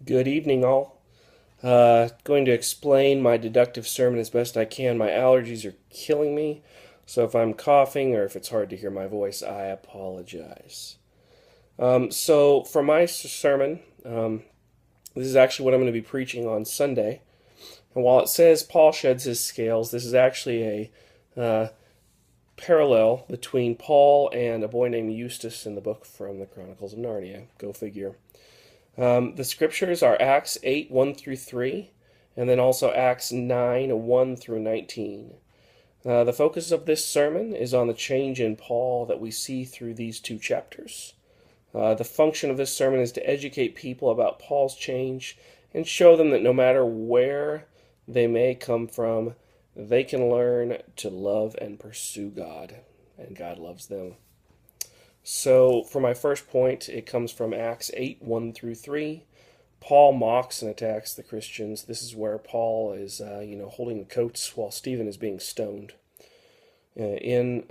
Good evening, all. Going to explain my deductive sermon as best I can. My allergies are killing me, so if I'm coughing or if it's hard to hear my voice, I apologize. For my sermon, this is actually what I'm going to be preaching on Sunday. And while it says Paul sheds his scales, this is actually a parallel between Paul and a boy named Eustace in the book from the Chronicles of Narnia. Go figure. The scriptures are Acts 8, 1 through 3, and then also Acts 9, 1 through 19. The focus of this sermon is on the change in Paul that we see through these two chapters. The function of this sermon is to educate people about Paul's change and show them that no matter where they may come from, they can learn to love and pursue God, and God loves them. So, for my first point, it comes from Acts 8, 1 through 3. Paul mocks and attacks the Christians. This is where Paul is, holding the coats while Stephen is being stoned. In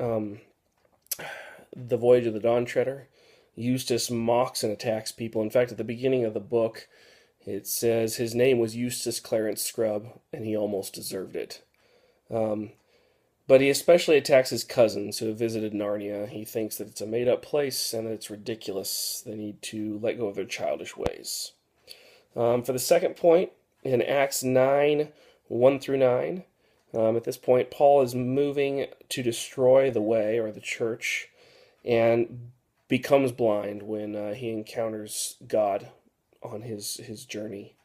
the Voyage of the Dawn Treader, Eustace mocks and attacks people. In fact, at the beginning of the book, it says his name was Eustace Clarence Scrubb, and he almost deserved it. But he especially attacks his cousins who have visited Narnia. He thinks that it's a made-up place and that it's ridiculous. They need to let go of their childish ways. For the second point, in Acts 9, 1 through 9, at this point, Paul is moving to destroy the way, or the church, and becomes blind when he encounters God on his journey.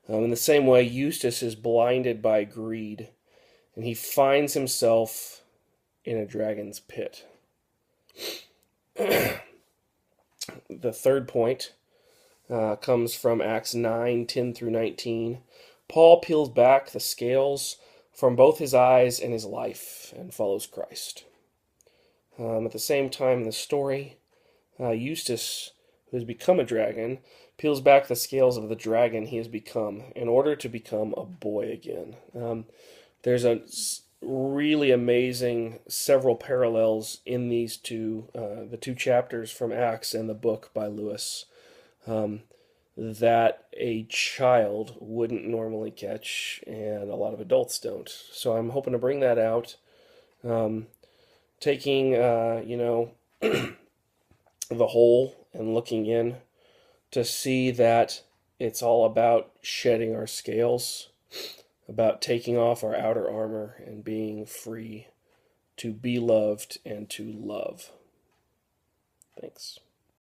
In the same way, Eustace is blinded by greed, and he finds himself in a dragon's pit. The third point comes from Acts 9, 10 through 19. Paul peels back the scales from both his eyes and his life and follows Christ. At the same time in the story, Eustace, who has become a dragon, peels back the scales of the dragon he has become in order to become a boy again. There's a really amazing several parallels in these the two chapters from Acts and the book by Lewis, that a child wouldn't normally catch, and a lot of adults don't. So I'm hoping to bring that out, taking the whole and looking in to see that it's all about shedding our scales, about taking off our outer armor and being free to be loved and to love. Thanks.